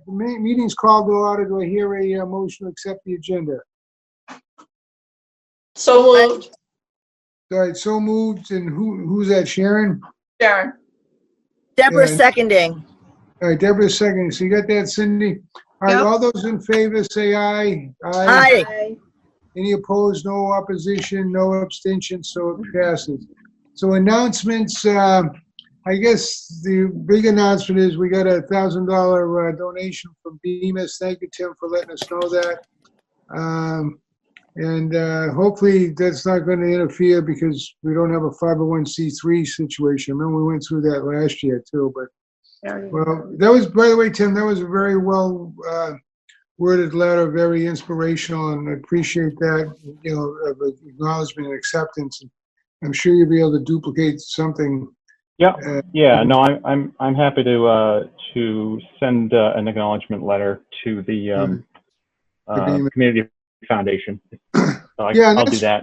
The meeting's called to order. Do I hear a motion to accept the agenda? So moved. All right, so moved. And who's that, Sharon? Sharon. Deborah Yeah. seconding. All right, Deborah's second. So you got that, Cindy? All right, Yep. all those in favor say aye. Aye. Any opposed, no opposition, no abstention, so it passes. So announcements, I guess the big announcement is we got a $1,000 donation from Bemis. Thank you, Tim, for letting us know that. And hopefully that's not going to interfere because we don't have a 501c3 situation. Remember, we went through that last year too, but well, that was, by the way, Tim, that was a very well worded letter, very inspirational, and I appreciate that, you know, of acknowledgement and acceptance. I'm sure you'll be able to duplicate something. Yeah, yeah. No, I'm happy to send an acknowledgement letter to the community foundation. So Yeah, I'll do that.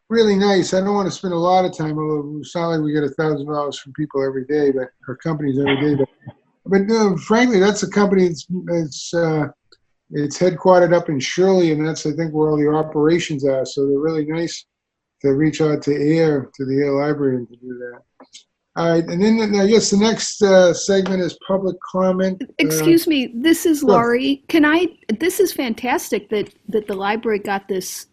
Really nice. I don't want to spend a lot of time, although it's not like we get $1,000 from people every day, but or companies every day. But no, frankly, that's a company it's headquartered up in Shirley, and that's, I think, where all the operations are. So they're really nice to reach out to Ayer, to the Ayer Library, and to do that. All right, and then I guess the next segment is public comment. Excuse me, this is Laurie. This is fantastic that the library got this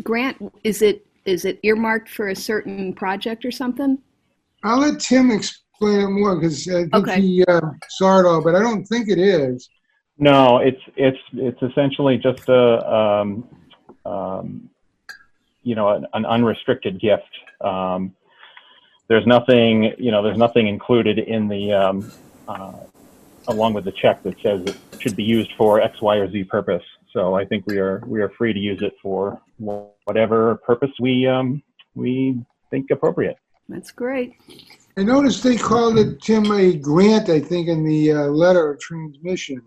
grant. Is it earmarked for a certain project or something? I'll let Tim explain it more because I think he saw it all, but I don't think it is. No, it's essentially just a you know, an unrestricted gift. There's nothing included in the along with the check that says it should be used for X, Y, or Z purpose. So I think we are free to use it for whatever purpose we think appropriate. That's great. I noticed they called it, Tim, a grant, I think, in the letter of transmission.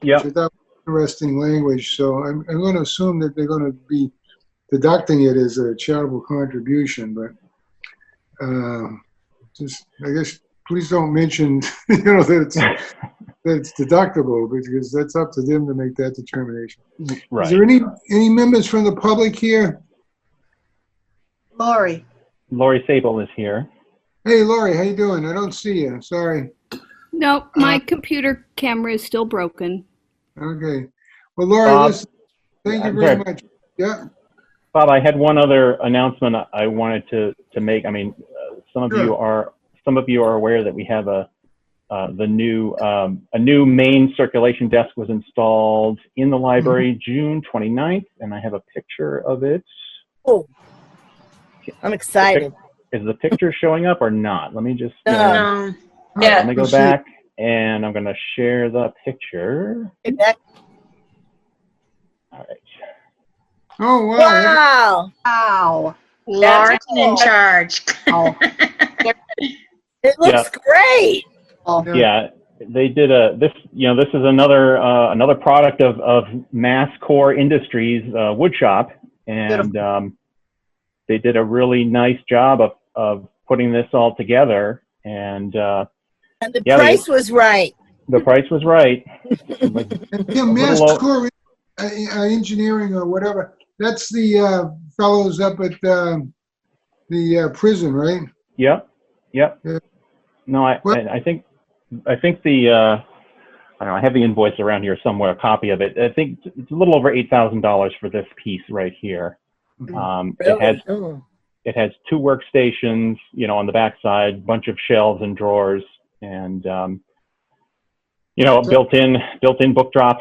Yeah. Which I thought was interesting language. So I'm going to assume that they're going to be deducting it as a charitable contribution, but just, I guess, please don't mention, you know, that it's deductible, because that's up to them to make that determination. Right. Is there any members from the public here? Laurie. Laurie Sable is here. Hey, Laurie, how you doing? I don't see you. Sorry. No, my computer camera is still broken. Okay. Well, Laurie, listen, thank you very much. Yeah. Bob, I had one other announcement I wanted to make. I mean, some of you are aware that we have a new main circulation desk was installed in the library June 29th, and I have a picture of it. Oh, I'm excited. Is the picture showing up or not? Let me just Yeah. let me go back, and I'm going to share the picture. All right. Oh, wow. Wow. Lauren's in charge. It looks great. Yeah, they did this is another product of Mass Core Industries Woodshop, and they did a really nice job of putting this all together, and the price was right. The price was right. Yeah, Mass Core Engineering or whatever. That's the fellows up at the prison, right? Yep. Yeah. No, I think the I don't know. I have the invoice around here somewhere, a copy of it. I think it's a little over $8,000 for this piece right here. Really? It has 2 workstations, you know, on the backside, bunch of shelves and drawers, and you know, built-in book drop,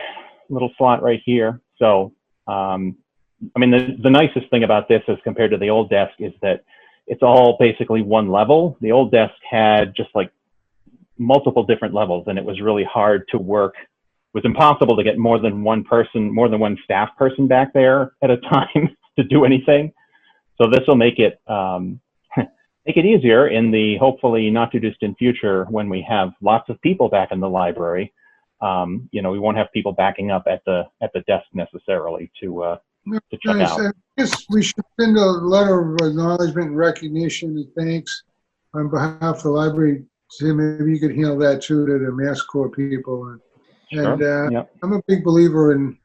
little slot right here. So, I mean, the nicest thing about this as compared to the old desk is that it's all basically one level. The old desk had just like multiple different levels, and it was really hard to work. It was impossible to get more than one staff person back there at a time to do anything. So this will make it make it easier in the hopefully not too distant future when we have lots of people back in the library. You know, we won't have people backing up at the desk necessarily to check out. I guess we should send a letter of acknowledgement and recognition and thanks on behalf of the library. Tim, maybe you could handle that too, to the Mass Core people. And Yep. I'm a big believer in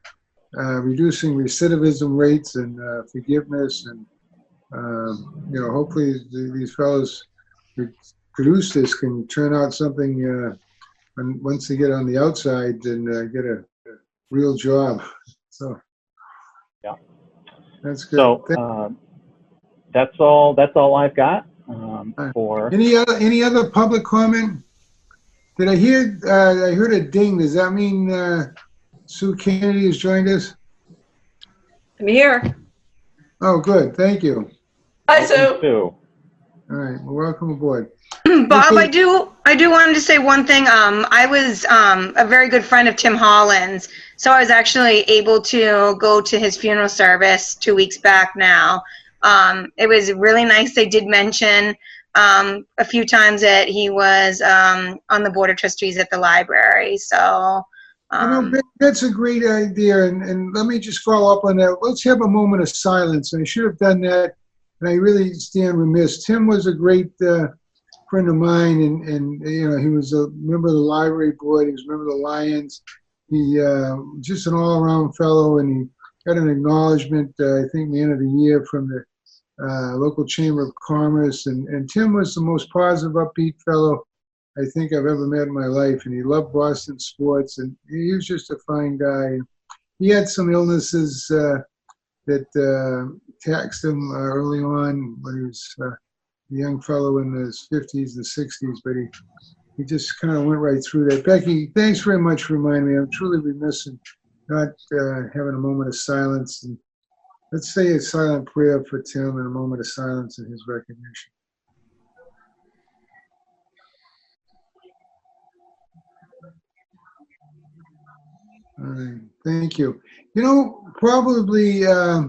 reducing recidivism rates and forgiveness, and hopefully these fellows who produce this can turn out something once they get on the outside and get a real job. So Yeah. that's good. So that's all I've got for. Any other public comment? Did I hear? I heard a ding. Does that mean Sue Kennedy has joined us? I'm here. Oh, good. Thank you. Hi, Sue. Sue. All right. Well, welcome aboard. Bob, I do want to say one thing. I was a very good friend of Tim Holland's, so I was actually able to go to his funeral service 2 weeks back now. It was really nice. They did mention a few times that he was on the board of trustees at the library. So That's a great idea. And let me just follow up on that. Let's have a moment of silence. I should have done that, and I really stand remiss. Tim was a great friend of mine, and he was a member of the library board. He was a member of the Lions. He just an all-around fellow, and he got an acknowledgement, I think, the end of the year from the local Chamber of Commerce. And Tim was the most positive, upbeat fellow I think I've ever met in my life, and he loved Boston sports, and he was just a fine guy. He had some illnesses that taxed him early on when he was a young fellow in his 50s and 60s, but he just kind of went right through that. Becky, thanks very much for reminding me. I'm truly remiss in not having a moment of silence. And let's say a silent prayer for Tim and a moment of silence in his recognition. All right, thank you. Probably, I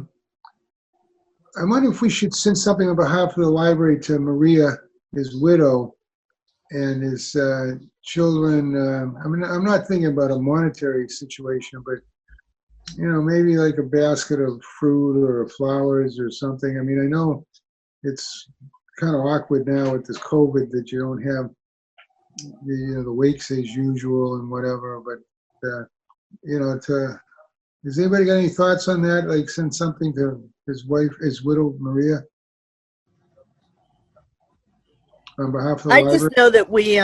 wonder if we should send something on behalf of the library to Maria, his widow, and his children. I'm not thinking about a monetary situation, but, maybe like a basket of fruit or flowers or something. I mean, I know it's kind of awkward now with this COVID that you don't have the wakes as usual and whatever, but has anybody got any thoughts on that? Like send something to his wife, his widow, Maria, on behalf of the library? I just know that we,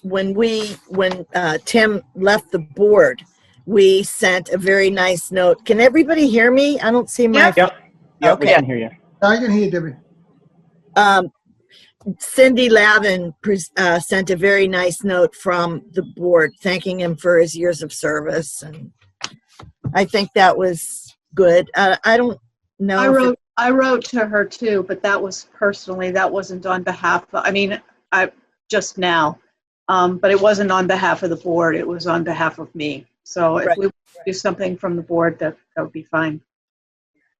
when Tim left the board, we sent a very nice note. Can everybody hear me? I don't see my. Yep. Yep. We Okay. can hear you. I can hear you, Debbie. Cindy Lavin sent a very nice note from the board thanking him for his years of service, and I think that was good. I don't know. I wrote to her too, but that was personally. That wasn't on behalf of. I just now, but it wasn't on behalf of the board. It was on behalf of me. So if we do something from the board, that would be fine.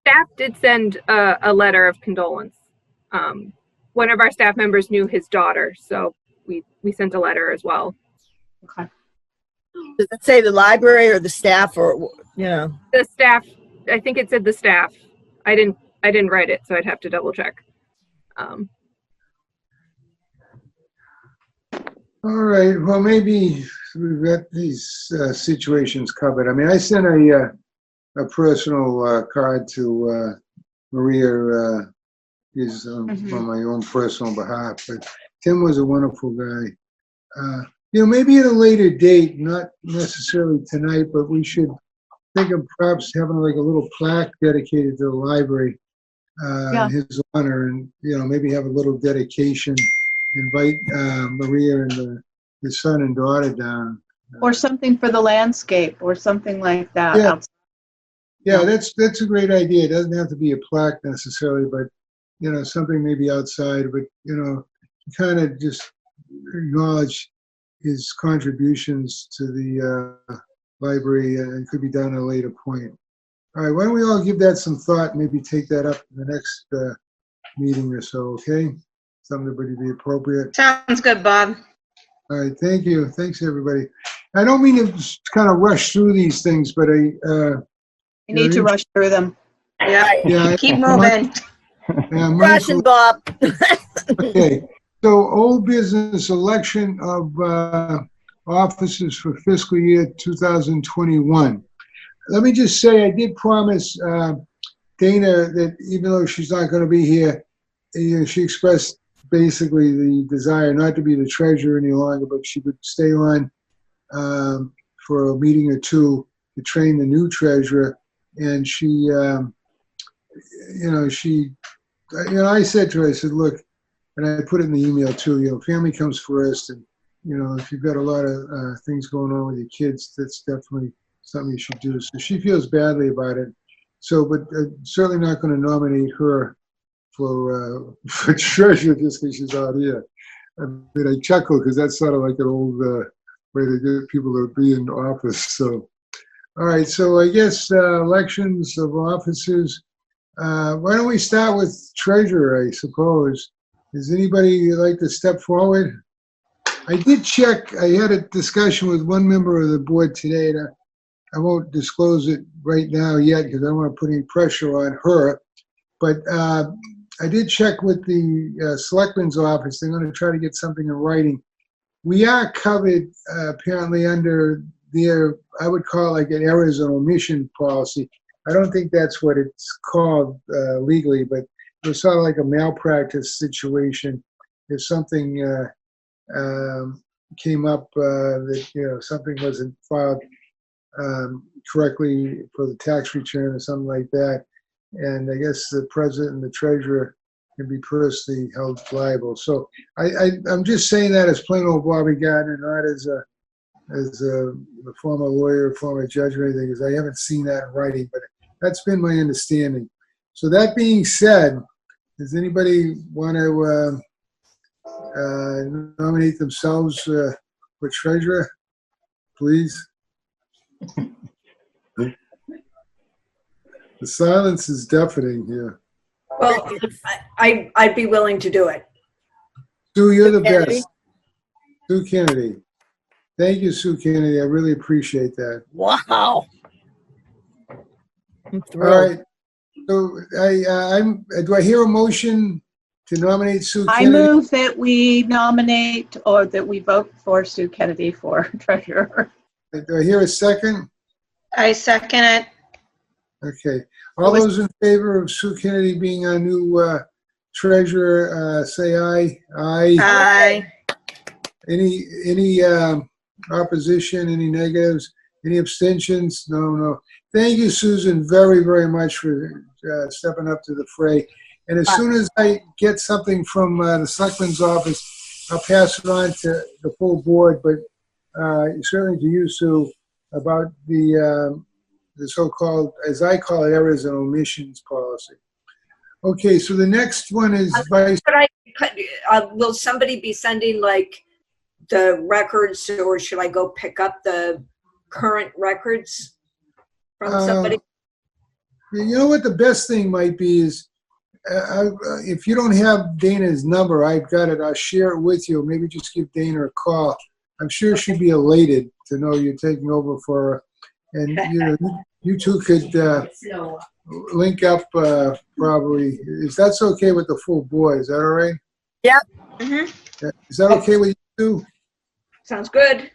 Staff did send a letter of condolence. One of our staff members knew his daughter, so we sent a letter as well. Okay. Does it say the library or the staff or The staff, I think it said the staff. I didn't write it, so I'd have to double check. All right. Well, maybe we've got these situations covered. I mean, I sent a personal card to Maria. Is on my own personal behalf, but Tim was a wonderful guy. Maybe at a later date, not necessarily tonight, but we should think of perhaps having like a little plaque dedicated to the library in his honor, and maybe have a little dedication. Invite Maria and his son and daughter down, Or something for the landscape, or something like that. Yeah. Yeah, that's a great idea. It doesn't have to be a plaque necessarily, but something maybe outside, but kind of just acknowledge his contributions to the library, and it could be done at a later point. All right, why don't we all give that some thought, maybe take that up in the next meeting or so, okay? Something that would be appropriate. Sounds good, Bob. All right, thank you. Thanks, everybody. I don't mean to just kind of rush through these things, but You need to rush through them. Yeah. Keep moving. Russian Bob. Okay, so old business, election of officers for fiscal year 2021. Let me just say, I did promise Dana that even though she's not going to be here, she expressed basically the desire not to be the treasurer any longer, but she would stay on for a meeting or two to train the new treasurer. And she, I said to her, I said, look, and I put it in the email too, family comes first. And, if you've got a lot of things going on with your kids, that's definitely something you should do. So she feels badly about it. So, but certainly not going to nominate her for treasurer just because she's out here. I mean, I chuckle because that's sort of like an old way to get people to be in office. So, all right. So I guess elections of officers. Why don't we start with treasurer, I suppose. Does anybody like to step forward? I did check. I had a discussion with one member of the board today. And I won't disclose it right now yet because I don't want to put any pressure on her. But I did check with the selectman's office. They're going to try to get something in writing. We are covered apparently under their, I would call it like an errors and omission policy. I don't think that's what it's called legally, but it was sort of like a malpractice situation. If something came up that, something wasn't filed correctly for the tax return or something like that. And I guess the president and the treasurer can be personally held liable. So I'm just saying that as plain old Bobby Gardner, not as a former lawyer, former judge or anything, because I haven't seen that in writing, but that's been my understanding. So that being said, does anybody want to nominate themselves for treasurer, please? The silence is deafening here. Well, I'd be willing to do it. Sue, you're the Kennedy? best. Sue Kennedy. Thank you, Sue Kennedy. I really appreciate that. Wow. I'm All thrilled. right. So do I hear a motion to nominate Sue I Kennedy? move that we nominate or that we vote for Sue Kennedy for treasurer. Do I hear a second? I second it. Okay. All those in favor of Sue Kennedy being our new treasurer, say aye. Aye. Aye. Any opposition? Any negatives? Any abstentions? No. Thank you, Susan, very, very much for stepping up to the fray. And as soon as I get something from the selectman's office, I'll pass it on to the full board, but certainly to you, Sue, about the so-called, as I call it, errors and omissions policy. Okay, so the next one is vice. Will somebody be sending like the records, or should I go pick up the current records from somebody? You know what the best thing might be is, if you don't have Dana's number, I've got it. I'll share it with you. Maybe just give Dana a call. I'm sure she'd be elated to know you're taking over for her. And you two could link up probably. If that's okay with the full board, is that all right? Yeah. Mm-hmm. Is that okay with you two? Sounds good.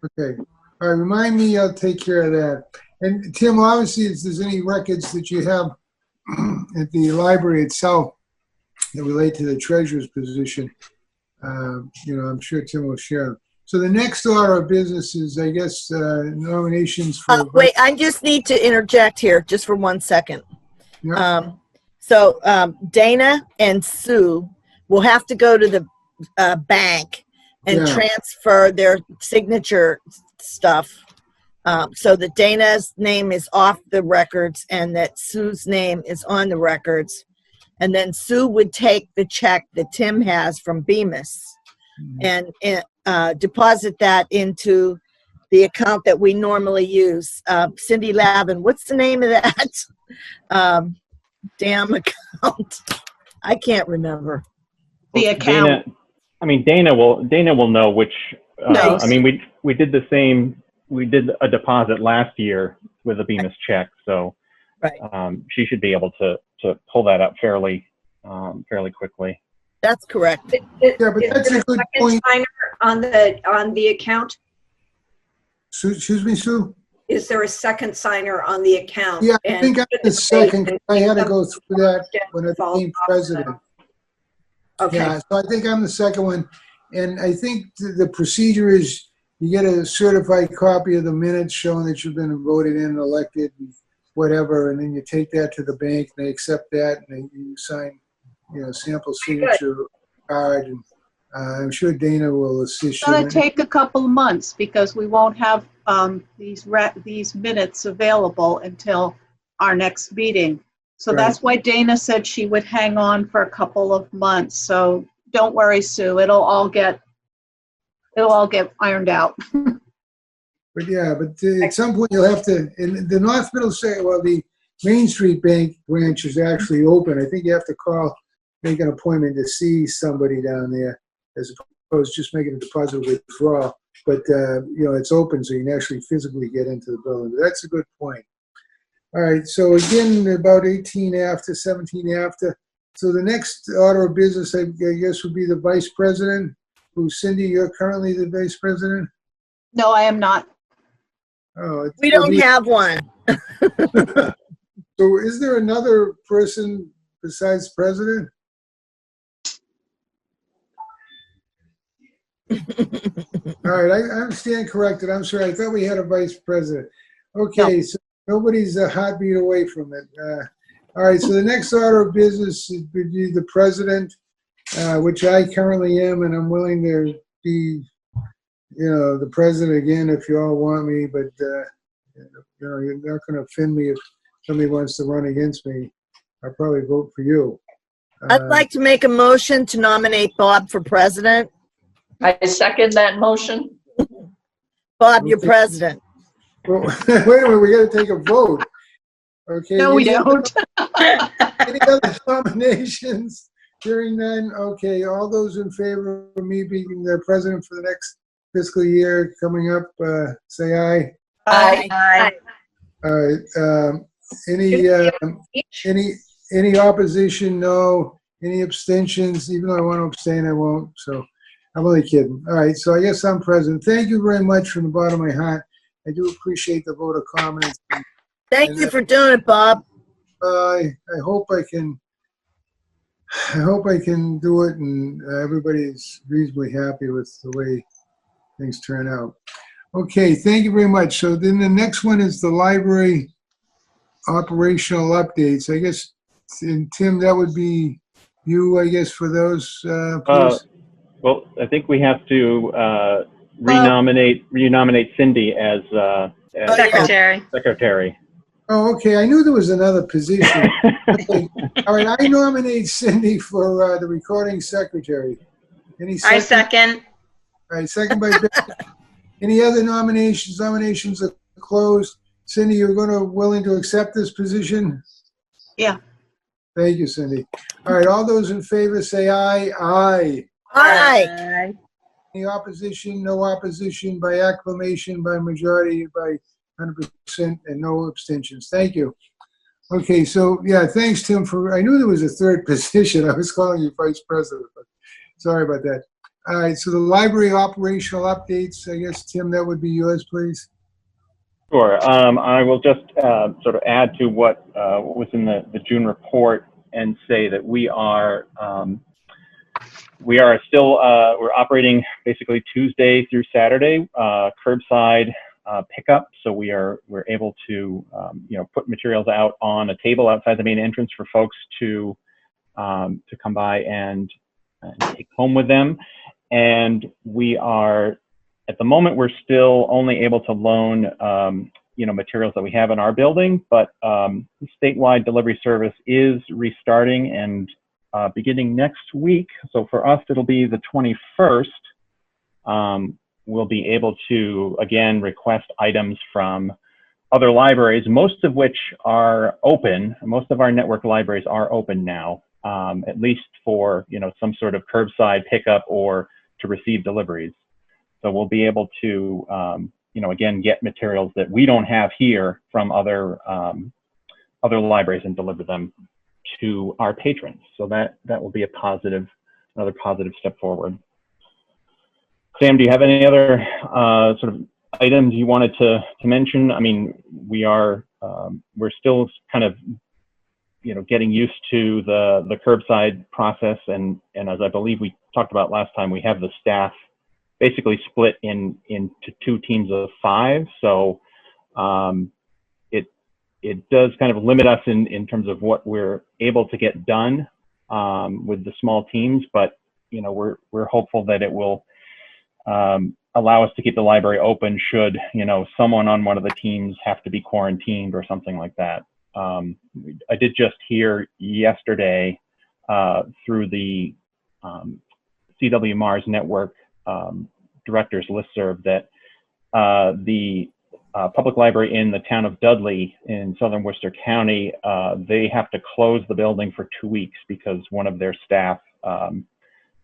Okay. All right. Remind me. I'll take care of that. And Tim, obviously, if there's any records that you have at the library itself that relate to the treasurer's position, I'm sure Tim will share them. So the next order of business is, I guess, nominations for. Wait, I just need to interject here just for 1 second. Yeah. Dana and Sue will have to go to the bank and transfer their signature stuff so that Dana's name is off the records and that Sue's name is on the records. And then Sue would take the check that Tim has from Bemis and deposit that into the account that we normally use. Cindy Lavin, what's the name of that damn account? I can't remember. The account. Dana will know which. No. We did the same. We did a deposit last year with a Bemis check, so Right. She should be able to pull that up fairly quickly. That's correct. Yeah, but that's a good point. Signer on the account. Sue, excuse me, Sue? Is there a second signer on the account? Yeah, I And think I'm should the it be second. that I had to some- go through that when I falls became off? president. Okay, Yeah, so I think I'm the second one. And I think the procedure is you get a certified copy of the minutes showing that you've been voted in and elected, and whatever, and then you take that to the bank, and they accept that, and you sign, sample signature card, and I'm sure Dana will assist It's you. gonna take a couple of months because we won't have these minutes available until our next meeting. So Right. that's why Dana said she would hang on for a couple of months. So don't worry, Sue, it'll all get ironed out. But yeah, at some point you'll have to, in the North Middlesex, well, the Main Street Bank branch is actually open. I think you have to make an appointment to see somebody down there as opposed to just making a deposit withdrawal. But, it's open so you can actually physically get into the building. But that's a good point. All right, so again, about 17 after. So the next order of business, I guess, would be the vice president, who, Cindy, you're currently the vice president? No, I am not. Oh, We don't have one. So is there another person besides president? All right, I stand corrected. I'm sorry. I thought we had a vice president. Okay, so nobody's a heartbeat away from it. All right, so the next order of business would be the president, which I currently am, and I'm willing to be, the president again if you all want me, but, you're not going to offend me if somebody wants to run against me. I'll probably vote for you. I'd like to make a motion to nominate Bob for president. I second that motion. Bob, you're president. Well, wait a minute, we got to take a vote. Okay. No, we don't. Any other nominations? Hearing none. Okay, all those in favor of me being the president for the next fiscal year coming up, say aye. Aye. All right. Any opposition? No. Any abstentions? Even though I want to abstain, I won't. So I'm only kidding. All right. So I guess I'm president. Thank you very much from the bottom of my heart. I do appreciate the vote of confidence. Thank you for doing it, Bob. I hope I can. I hope I can do it, and everybody's reasonably happy with the way things turn out. Okay, thank you very much. So then the next one is the library operational updates. I guess, and Tim, that would be you, I guess, for those, please. Well, I think we have to renominate Cindy as Secretary. secretary. Oh, okay. I knew there was another position. Okay. All right, I nominate Cindy for the recording secretary. Any I second? second. All right, second by Becky. Any other nominations? Nominations are closed. Cindy, you're willing to accept this position? Yeah. Thank you, Cindy. All right, all those in favor say aye. Aye. Aye. Any opposition? No opposition, by acclamation, by majority, by 100%, and no abstentions. Thank you. Okay, so yeah, thanks, Tim, I knew there was a third position. I was calling you vice president, but sorry about that. All right, so the library operational updates, I guess, Tim, that would be yours, please. Sure. I will just sort of add to what was in the June report and say that we are still we're operating basically Tuesday through Saturday curbside pickup. So we're able to put materials out on a table outside the main entrance for folks to come by and take home with them. And we are, at the moment, we're still only able to loan, materials that we have in our building, but the statewide delivery service is restarting and beginning next week. So for us, it'll be the 21st. We'll be able to, again, request items from other libraries, most of which are open. Most of our network libraries are open now, at least for, some sort of curbside pickup or to receive deliveries. So we'll be able to, again, get materials that we don't have here from other libraries and deliver them to our patrons. So that will be another positive step forward. Sam, do you have any other sort of items you wanted to mention? I mean, we're still kind of, getting used to the curbside process, and as I believe we talked about last time, we have the staff basically split into 2 teams of 5. So it does kind of limit us in terms of what we're able to get done with the small teams, but we're hopeful that it will allow us to keep the library open should someone on one of the teams have to be quarantined or something like that. I did just hear yesterday through the CW Mars Network directors listserv that the public library in the town of Dudley in southern Worcester County, they have to close the building for 2 weeks because one of their staff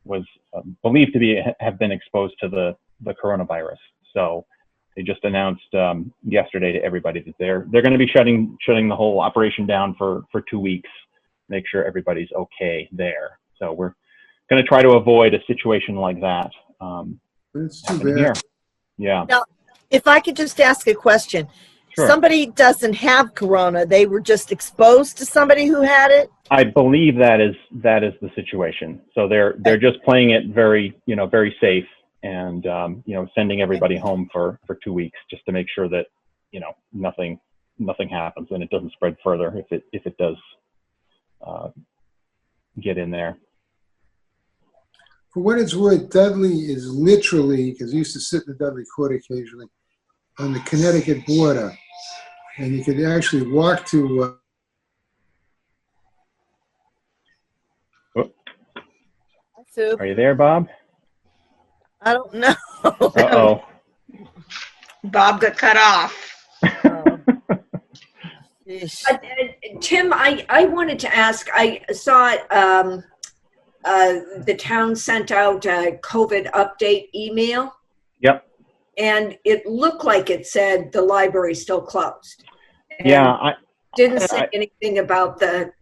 was believed to have been exposed to the coronavirus. So they just announced yesterday to everybody that they're going to be shutting the whole operation down for 2 weeks, make sure everybody's okay there. So we're going to try to avoid a situation like that. It's too happening bad. here. Yeah. Now, if I could just ask a question. Sure. Somebody doesn't have corona. They were just exposed to somebody who had it? I believe that is the situation. So they're just playing it very, very safe and, sending everybody home for 2 weeks just to make sure that, nothing happens and it doesn't spread further if it does get in there. For what it's worth, Dudley is literally, because I used to sit in the Dudley court occasionally, on the Connecticut border. And you could actually walk to... Sue? Are you there, Bob? I don't know. Uh-oh. Bob got cut off. Yeesh. Tim, I wanted to ask, I saw the town sent out a COVID update email. Yep. And it looked like it said the library's still closed. And Yeah. didn't say anything about the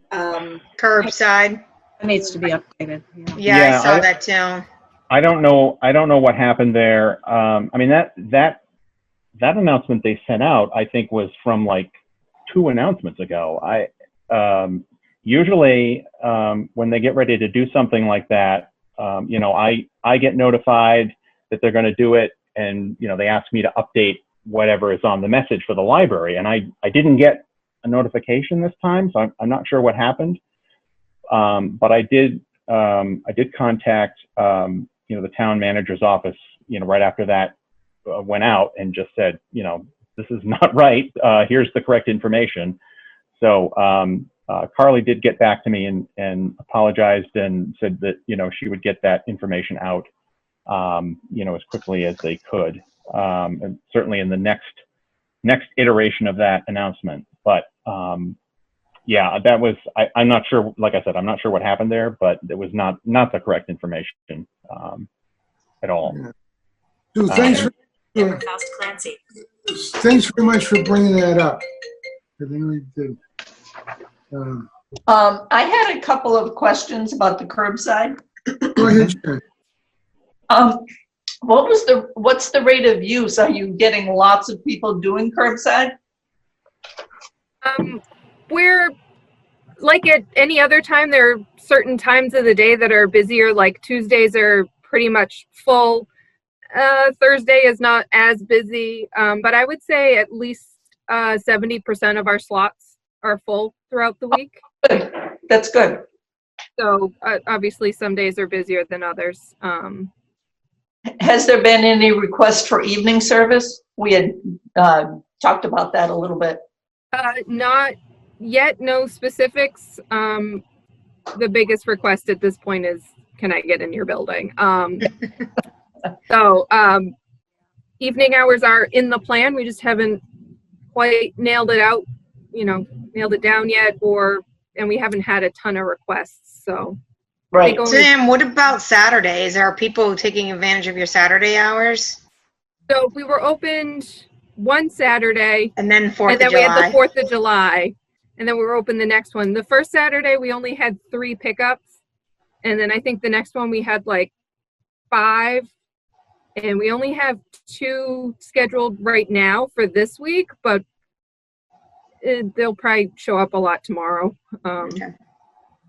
Curbside. It needs to be updated. Yeah. Yeah, Yeah, I saw that too. I don't know what happened there. I mean, that announcement they sent out, I think, was from like 2 announcements ago. Usually when they get ready to do something like that, I get notified that they're going to do it, and they ask me to update whatever is on the message for the library, and I didn't get a notification this time, so I'm not sure what happened. But I did contact the town manager's office right after that went out and just said, this is not right. Here's the correct information. So Carly did get back to me and apologized and said that she would get that information out as quickly as they could, and certainly in the next iteration of that announcement. But yeah, that was, I'm not sure, like I said, I'm not sure what happened there, but it was not the correct information at all. Yeah. So thanks very much for bringing that up. I really did. I had a couple of questions about the curbside. Go ahead, Sharon. What's the rate of use? Are you getting lots of people doing curbside? We're like at any other time, there are certain times of the day that are busier, like Tuesdays are pretty much full. Thursday is not as busy, but I would say at least 70% of our slots are full throughout the week. Good. That's good. So obviously some days are busier than others. Has there been any request for evening service? We had talked about that a little bit. Not yet, no specifics. The biggest request at this point is, can I get in your building? So evening hours are in the plan. We just haven't quite nailed it out, nailed it down yet, and we haven't had a ton of requests. So Right. Tim, what about Saturdays? Are people taking advantage of your Saturday hours? So we were opened one Saturday, And then 4th and then of we had the July. 4th of July, and then we were open the next one. The first Saturday we only had 3 pickups, and then I think the next one we had like 5. And we only have 2 scheduled right now for this week, but they'll probably show up a lot tomorrow. Okay.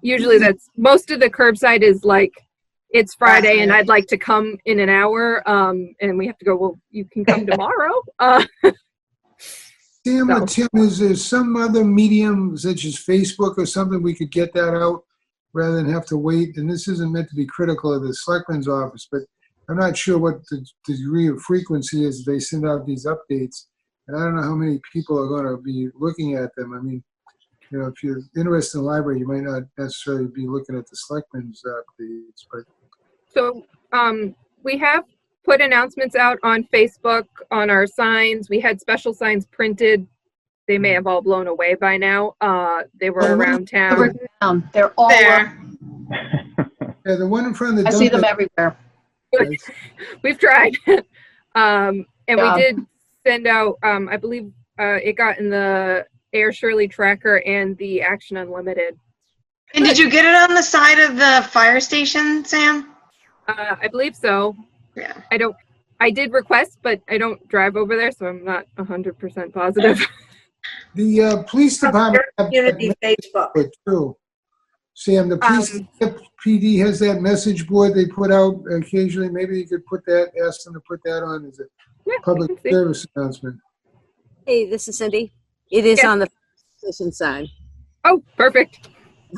Usually that's most of the curbside is like, it's Friday and I'd like to come in an hour. And we have to go, well, you can come tomorrow. Sam or Tim, is there some other medium such as Facebook or something we could get that out rather than have to wait? And this isn't meant to be critical of the selectman's office, but I'm not sure what the degree of frequency is they send out these updates. And I don't know how many people are going to be looking at them. I mean, you know, if you're interested in the library, you might not necessarily be looking at the selectmen's updates, but. So we have put announcements out on Facebook, on our signs. We had special signs printed. They may have all blown away by now. They were around town. They're all There. Yeah, the one in front of the I see dump. them everywhere. We've tried. And Yeah. we did send out, I believe it got in the Ayer Shirley tracker and the Action Unlimited. And did you get it on the side of the fire station, Sam? I believe so. Yeah. I did request, but I don't drive over there, so I'm not 100% positive. The police department have Community that Facebook. board too. Sam, the police PD has that message board they put out occasionally. Maybe you could put that, ask them to put that on as a Yeah, public we can see. service announcement. Hey, this is Cindy. It is Yeah. on the station sign. Oh, perfect.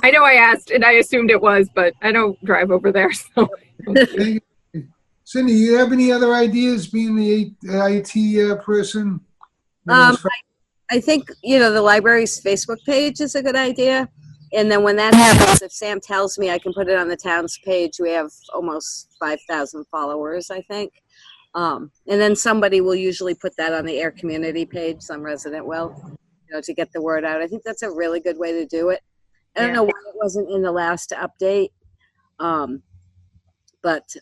I know I asked and I assumed it was, but I don't drive over there, so. Thank you. Cindy, you have any other ideas being the IT person? You know, as far- I think, the library's Facebook page is a good idea. And then when that happens, if Sam tells me I can put it on the town's page, we have almost 5,000 followers, I think. And then somebody will usually put that on the Air community page, some resident will, to get the word out. I think that's a really good way to do it. I don't know why it wasn't in the last update. But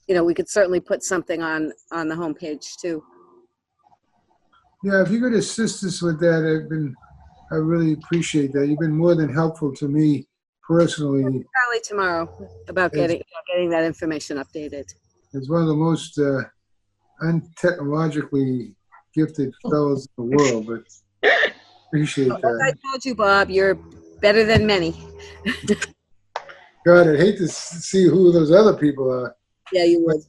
we could certainly put something on the homepage too. Yeah, if you could assist us with that, I really appreciate that. You've been more than helpful to me personally. Probably tomorrow about getting that information updated. As one of the most untechnologically gifted fellows in the world, but appreciate Like I that. told you, Bob, you're better than many. God, I'd hate to see who those other people are. Yeah, you would.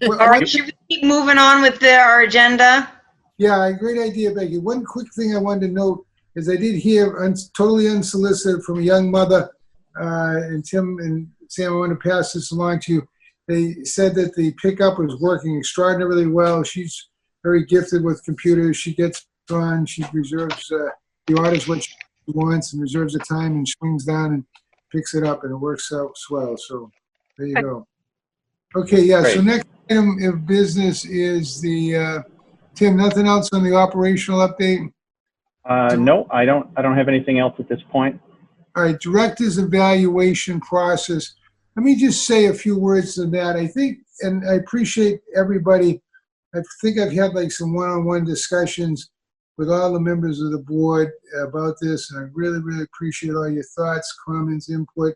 Well, All right, should we keep moving on with our agenda? Yeah, great idea, Becky. One quick thing I wanted to note is I did hear totally unsolicited from a young mother, and Tim and Sam, I want to pass this along to you. They said that the pickup was working extraordinarily well. She's very gifted with computers. She gets on, she reserves the orders what she wants and reserves the time and swings down and picks it up, and it works out swell. So there you go. Okay, yeah, so Great. next item of business is the, Tim, nothing else on the operational update? No, I don't have anything else at this point. All right, director's evaluation process. Let me just say a few words on that. I think, and I appreciate everybody. I think I've had like some one-on-one discussions with all the members of the board about this, and I really, really appreciate all your thoughts, comments, input.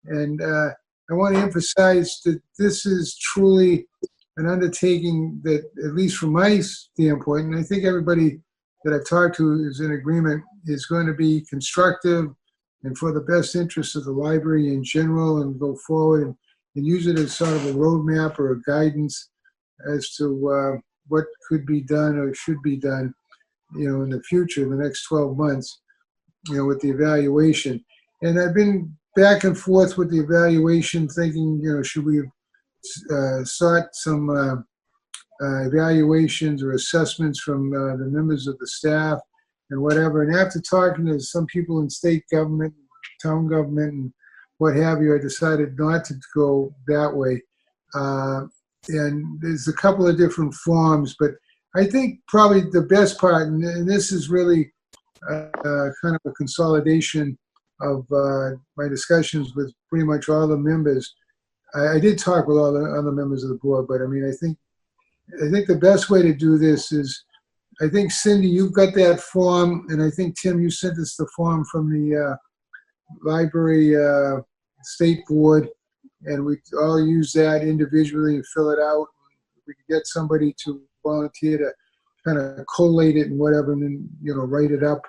And I want to emphasize that this is truly an undertaking that, at least from my standpoint, and I think everybody that I've talked to is in agreement, is going to be constructive and for the best interests of the library in general, and go forward and use it as sort of a roadmap or a guidance as to what could be done or should be done, in the future, the next 12 months, with the evaluation. And I've been back and forth with the evaluation, thinking, should we have sought some evaluations or assessments from the members of the staff and whatever. And after talking to some people in state government, town government, and what have you, I decided not to go that way. And there's a couple of different forms, but I think probably the best part, and this is really kind of a consolidation of my discussions with pretty much all the members. I did talk with all the other members of the board, but I mean, I think the best way to do this is, I think, Cindy, you've got that form, and I think, Tim, you sent us the form from the library state board, and we all use that individually and fill it out. we could get somebody to volunteer to kind of collate it and whatever, and then, write it up.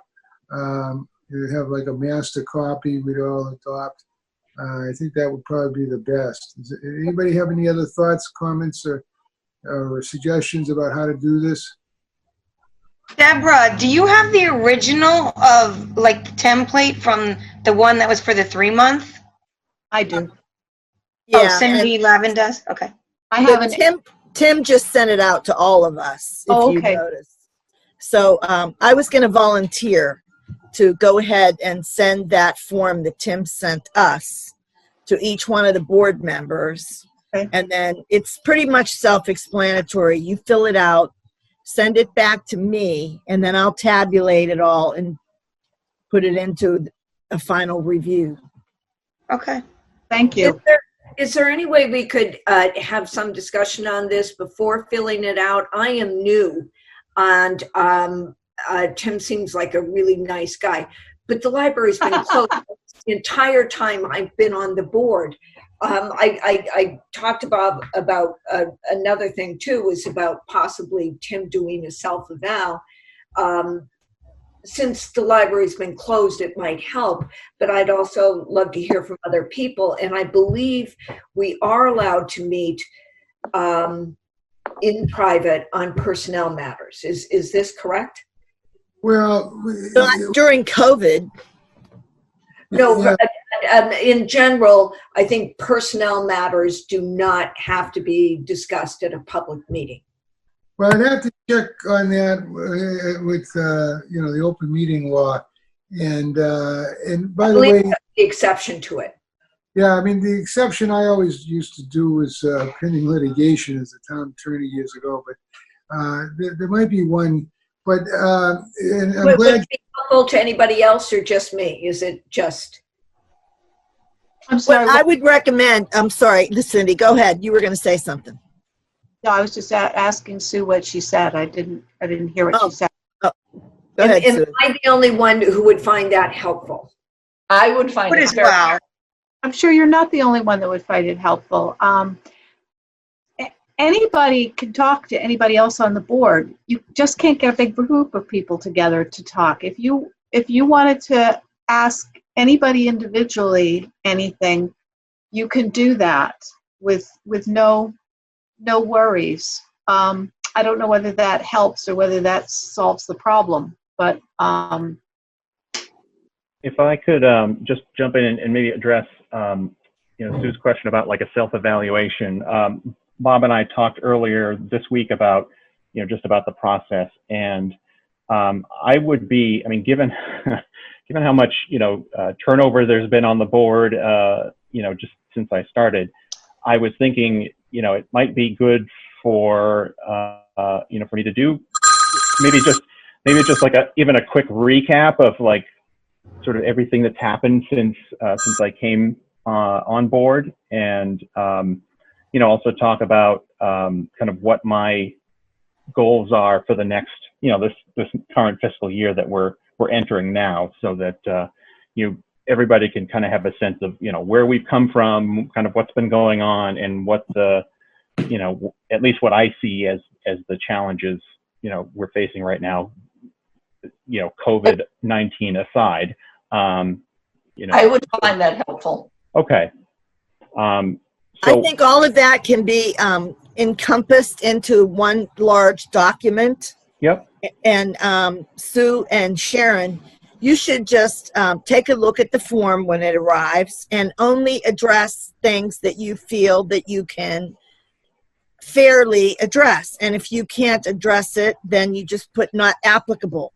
You have like a master copy we'd all adopt. I think that would probably be the best. Anybody have any other thoughts, comments, or suggestions about how to do this? Deborah, do you have the original of template from the one that was for the 3-month? I do. Oh, Cindy Lavin does? Okay. I haven't. Tim just sent it out to all of us, if Oh, you okay. noticed. So I was going to volunteer to go ahead and send that form that Tim sent us to each one of the board members. Okay. And then it's pretty much self-explanatory. You fill it out, send it back to me, and then I'll tabulate it all and put it into a final review. Okay. Thank you. Is there any way we could have some discussion on this before filling it out? I am new, and Tim seems like a really nice guy, but the library's been closed the entire time I've been on the board. I talked about another thing too, was about possibly Tim doing a self-eval. Since the library's been closed, it might help, but I'd also love to hear from other people. And I believe we are allowed to meet in private on personnel matters. Is this correct? Well, Not during COVID. No, in general, I think personnel matters do not have to be discussed at a public meeting. well, I'd have to check on that with the open meeting law, and by the way, The exception to it. yeah, I mean the exception I always used to do was pending litigation as a town attorney years ago, but there might be one. But and I'm Would glad. it be helpful to anybody else or just me? Is it just? I'm sorry. Well, I would recommend, I'm sorry, Cindy, go ahead. You were going to say something. No, I was just asking Sue what she said. I didn't hear what she said. Go ahead, Am Sue. I the only one who would find that helpful? I would find But it as very. well. I'm sure you're not the only one that would find it helpful. Anybody can talk to anybody else on the board. You just can't get a big group of people together to talk. If you wanted to ask anybody individually anything, you can do that with no worries. I don't know whether that helps or whether that solves the problem, but If I could just jump in and maybe address Sue's question about like a self-evaluation. Bob and I talked earlier this week about just about the process, and I would be, I mean, given given how much turnover there's been on the board, just since I started, I was thinking it might be good for for me to do maybe just like even a quick recap of like sort of everything that's happened since I came on board, and also talk about kind of what my goals are for the next this current fiscal year that we're entering now, so that everybody can kind of have a sense of where we've come from, kind of what's been going on, and what the at least what I see as the challenges we're facing right now, COVID-19 aside. I would find that helpful. Okay. I think all of that can be encompassed into one large document. Yep. And Sue and Sharon, you should just take a look at the form when it arrives and only address things that you feel that you can fairly address. And if you can't address it, then you just put not applicable.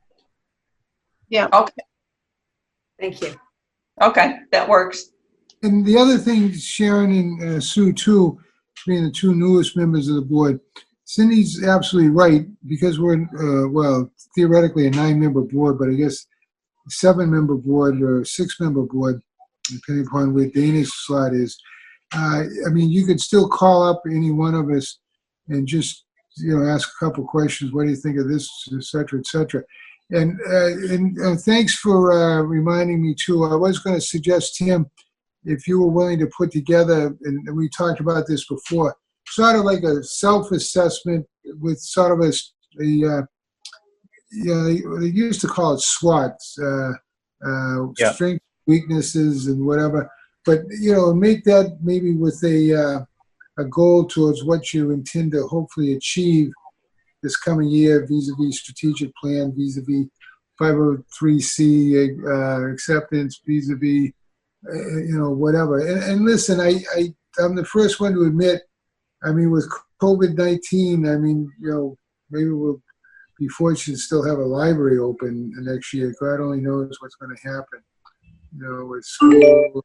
yeah. Okay. Thank you. Okay, that works. And the other thing, Sharon and Sue too, being the two newest members of the board, Cindy's absolutely right, because we're, theoretically a 9-member board, but I guess a 7-member board or 6-member board, depending upon where Dana's slot is. I mean, you could still call up any one of us and just, ask a couple questions. What do you think of this, et cetera, et cetera. And thanks for reminding me too. I was going to suggest, Tim, if you were willing to put together, and we talked about this before, sort of like a self-assessment with sort of they used to call it SWOTs, Yeah. strengths, weaknesses, and whatever. But, make that maybe with a goal towards what you intend to hopefully achieve this coming year vis-a-vis strategic plan, vis-a-vis 503C acceptance, vis-a-vis, whatever. And listen, I'm the first one to admit, I mean, with COVID-19, I mean, maybe we'll be fortunate to still have a library open next year. God only knows what's going to happen, with school,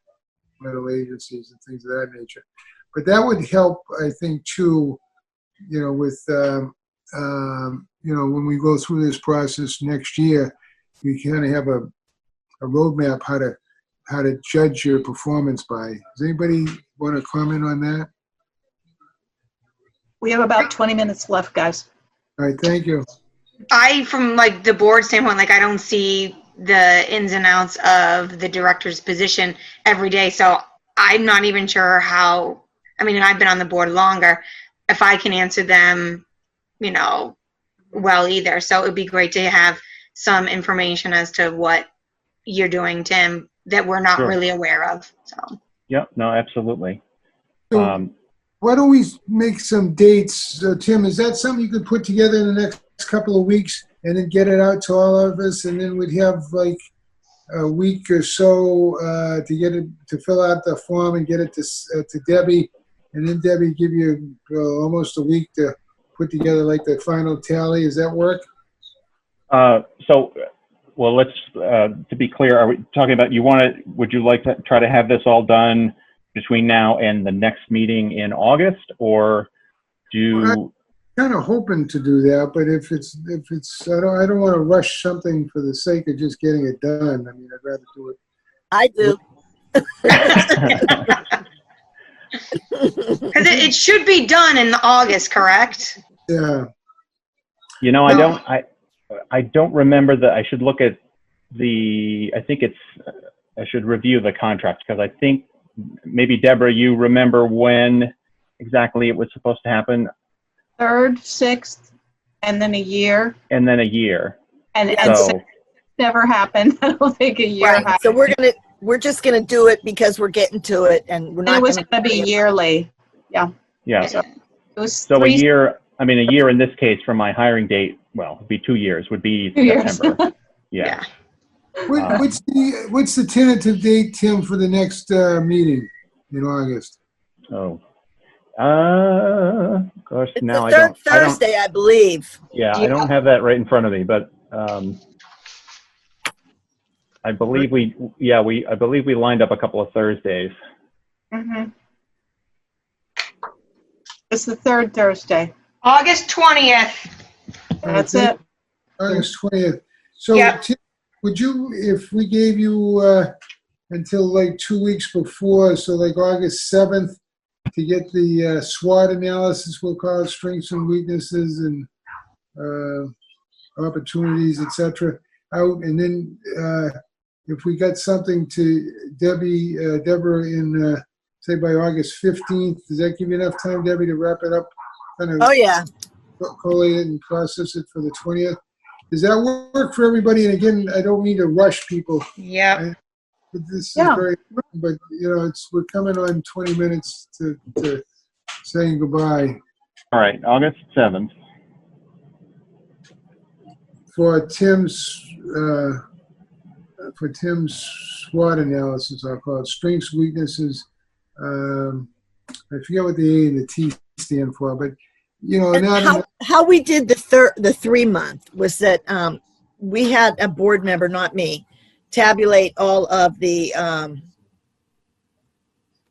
mental agencies and things of that nature. But that would help, I think, too, with, when we go through this process next year, we kind of have a roadmap how to judge your performance by. Does anybody want to comment on that? We have about 20 minutes left, guys. All right, thank you. From like the board standpoint, like I don't see the ins and outs of the director's position every day. So I'm not even sure how, I mean, I've been on the board longer, if I can answer them, well either. So it would be great to have some information as to what you're doing, Tim, that we're not Sure. really aware of. So. Yep. No, absolutely. So why don't we make some dates? Tim, is that something you could put together in the next couple of weeks and then get it out to all of us? And then we'd have like a week or so to get it, to fill out the form and get it to Debbie. And then Debbie give you almost a week to put together like the final tally. Does that work? Well, let's, to be clear, are we talking about, would you like to try to have this all done between now and the next meeting in August, or I'm kind of hoping to do that, but if it's, I don't want to rush something for the sake of just getting it done. I mean, I'd rather do it. I do. Because it should be done in August, correct? Yeah. I don't remember I should look at I should review the contract, because I think maybe Deborah, you remember when exactly it was supposed to happen? 3rd, 6th, and then a year. And then a year. And So, 6th never happened. I don't think a year Right. happened. So we're just gonna do it because we're getting to it, and we're not. It was going to be yearly. Yeah. yeah. So it was So a 3 year in this case from my hiring date, well, it'd be 2 years, would be 2 years. September. Yeah. What's the tentative date, Tim, for the next meeting in August? Oh. Of course, It's now the third Thursday, I believe. Yeah, I don't have that right in front of me, but I believe we lined up a couple of Thursdays. Mm-hmm. It's the 3rd Thursday. August 20th. That's it. August 20th. So, Yeah. Tim, would you, if we gave you until like 2 weeks before, so like August 7th, to get the SWOT analysis, we'll call it, strengths and weaknesses and opportunities, etc., out, and then if we got something to Deborah in, say by August 15th, does that give you enough time, Debbie, to wrap it up? Kind of Oh, yeah. collate it and process it for the 20th? Does that work for everybody? And again, I don't mean to rush people. Yeah. But this is Yeah. very important, but we're coming on 20 minutes to saying goodbye. All right, August 7th. For Tim's SWOT analysis, I'll call it strengths, weaknesses. I forget what the A and the T stand for, but And how we did the 3 month was that we had a board member, not me, tabulate all of the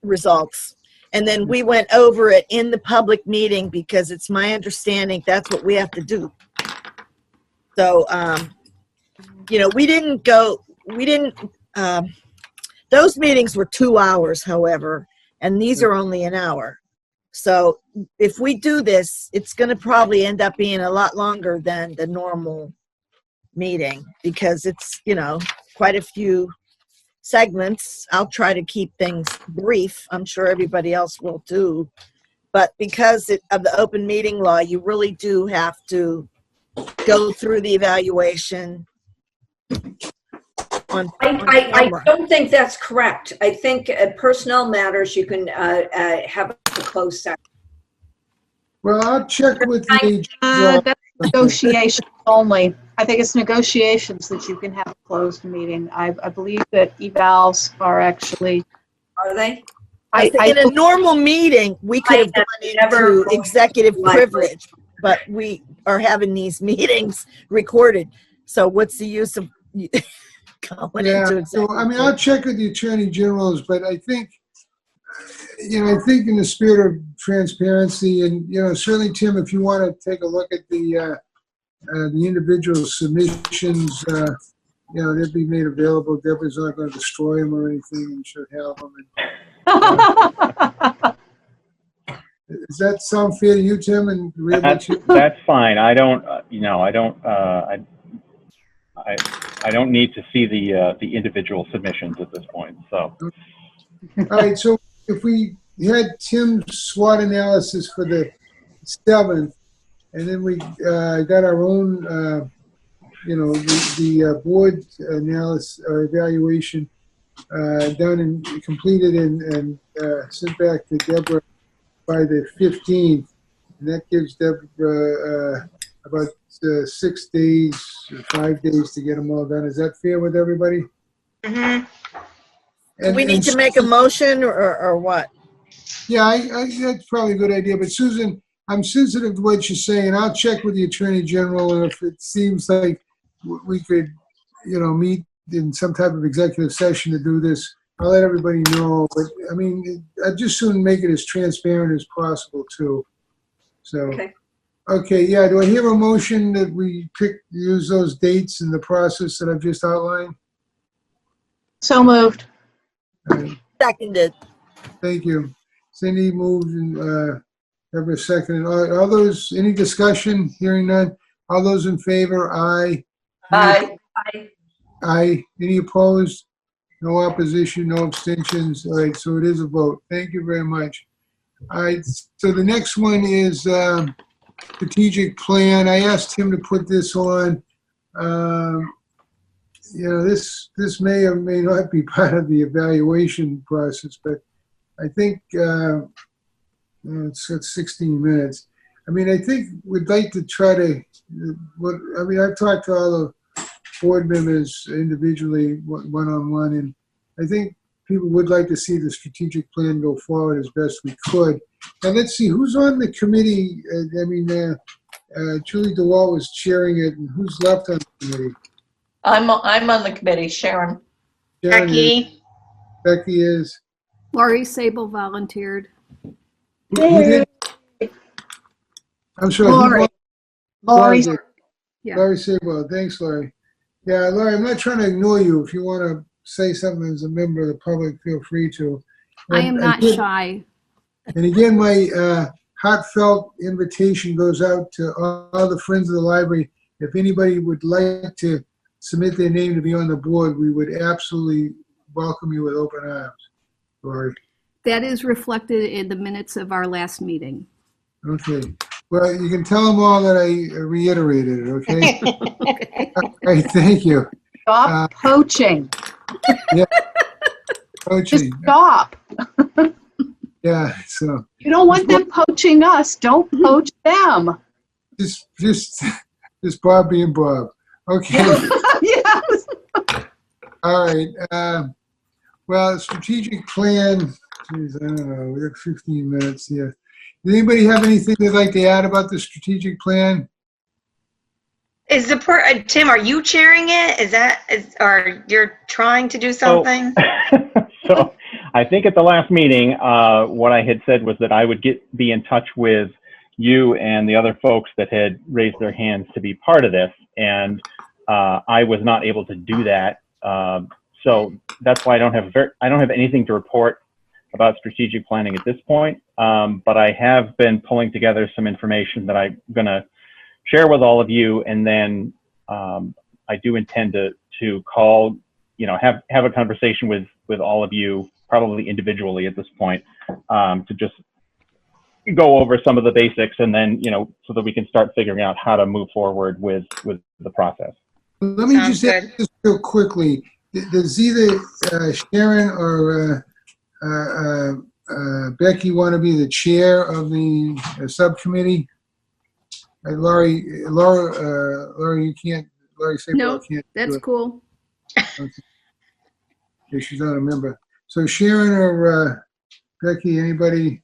results, and then we went over it in the public meeting because it's my understanding that's what we have to do. So those meetings were 2 hours, however, and these are only an hour. So if we do this, it's going to probably end up being a lot longer than the normal meeting because it's, quite a few segments. I'll try to keep things brief. I'm sure everybody else will too. But because of the open meeting law, you really do have to go through the evaluation on I camera. don't think that's correct. I think personnel matters, you can have a closed session. Well, I'll check with the. That's negotiations only. I think it's negotiations that you can have a closed meeting. I believe that evals are actually, Are they? In a normal meeting, we could have gone never- into executive privilege, but we are having these meetings recorded. So what's the use of going into executive? So, I mean, I'll check with the Attorney General's, but I think, I think in the spirit of transparency and, certainly, Tim, if you want to take a look at the individual submissions, they'll be made available. Deborah's not going to destroy them or anything, and should have them. Does that sound fair to you, Tim? And that's fine. I don't need to see the individual submissions at this point. So. All right. So if we had Tim's SWOT analysis for the 7th, and then we got our own, the board analysis or evaluation done and completed and sent back to Deborah by the 15th, and that gives Deborah about 6 days, 5 days to get them all done. Is that fair with everybody? Mm-hmm. Do we need to make a motion or what? Yeah, I that's probably a good idea. But Susan, I'm sensitive to what you're saying. I'll check with the Attorney General, and if it seems like we could, meet in some type of executive session to do this, I'll let everybody know. But I mean, I'd just soon make it as transparent as possible too. So, okay, yeah. Do I hear a motion that we use those dates in the process that I've just outlined? so moved. Seconded. Thank you. Cindy moved and Deborah seconded. All those, any discussion? Hearing none. All those in favor? Aye. Aye. Aye. Any opposed? No opposition, no abstentions. All right, so it is a vote. Thank you very much. All right, so the next one is strategic plan. I asked him to put this on. This may or may not be part of the evaluation process, but I think it's 16 minutes. I mean, I think we'd like to try to, I've talked to all the board members individually, one-on-one, and I think people would like to see the strategic plan go forward as best we could. And let's see, who's on the committee? Julie DeWalt was chairing it, and who's left on the committee? I'm on the committee, Sharon. Becky. Becky is. Laurie Sable volunteered. Who did? I'm sorry. Laurie. Yeah. Laurie Sable. Thanks, Laurie. Yeah, Laurie, I'm not trying to ignore you. If you want to say something as a member of the public, feel free to. I am not shy. And again, my heartfelt invitation goes out to all the friends of the library. If anybody would like to submit their name to be on the board, we would absolutely welcome you with open arms. Laurie. That is reflected in the minutes of our last meeting. Okay. Well, you can tell them all that I reiterated it, okay? Okay. All right, thank you. Stop poaching. Yeah. Just Coaching. stop. Yeah, so You don't want them poaching us. Don't poach them. just Bob being Bob. Okay. Yes. All right. Well, strategic plan. Geez, I don't know. We got 15 minutes here. Does anybody have anything they'd like to add about the strategic plan? Is Tim, are you chairing it? Or you're trying to do something? So I think at the last meeting, what I had said was that I would be in touch with you and the other folks that had raised their hands to be part of this. And I was not able to do that. So that's why I don't have anything to report about strategic planning at this point. But I have been pulling together some information that I'm going to share with all of you. And then I do intend to call, have a conversation with all of you, probably individually at this point, to just go over some of the basics, and then, so that we can start figuring out how to move forward with the process. Let me Sounds just ask this real quickly. Does either Sharon or Becky want to be the chair of the subcommittee? Laura, you can't. Laurie Sapo No, can't. do that's it. cool. Okay. Yeah, she's not a member. So Sharon or Becky, anybody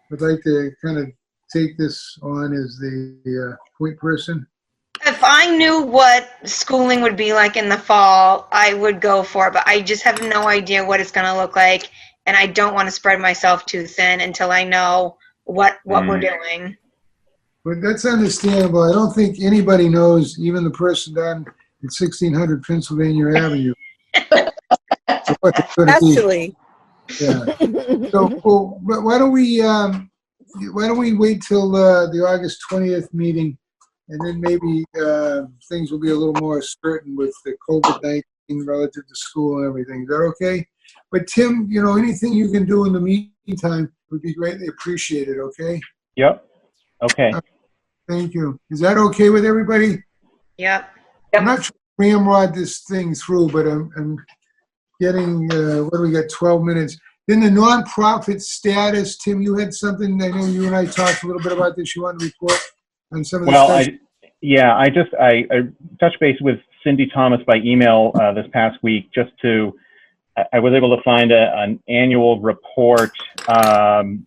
would like to kind of take this on as the point person? If I knew what schooling would be like in the fall, I would go for it, but I just have no idea what it's going to look like, and I don't want to spread myself too thin until I know what we're doing. But that's understandable. I don't think anybody knows, even the person down at 1600 Pennsylvania Avenue. What it's gonna be. Actually, Yeah. So, well, why don't we wait till the August 20th meeting, and then maybe things will be a little more certain with the COVID-19 relative to school and everything. Is that okay? But Tim, anything you can do in the meantime would be greatly appreciated. Okay. Yep. Okay. Thank you. Is that okay with everybody? Yep. I'm not trying to ramrod this thing through, but I'm getting, what do we got, 12 minutes. Then the nonprofit status, Tim, you had something, I know you and I talked a little bit about this, you want to report on some of the Well, stuff? I touched base with Cindy Thomas by email this past week, I was able to find an annual report. It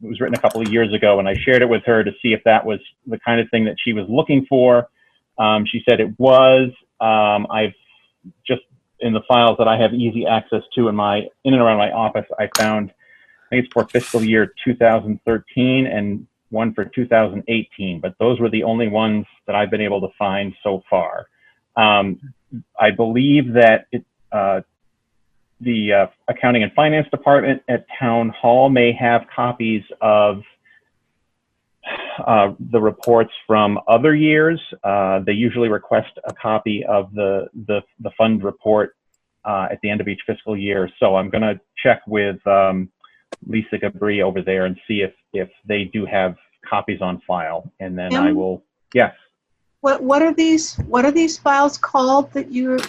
was written a couple of years ago, and I shared it with her to see if that was the kind of thing that she was looking for. She said it was. I've just, in the files that I have easy access to in and around my office, I found, I think it's for fiscal year 2013 and one for 2018, but those were the only ones that I've been able to find so far. I believe that the accounting and finance department at town hall may have copies of the reports from other years. They usually request a copy of the fund report at the end of each fiscal year. So I'm going to check with Lisa Gabri over there and see if they do have copies on file, and then I will. Yes. What are these files called that you're?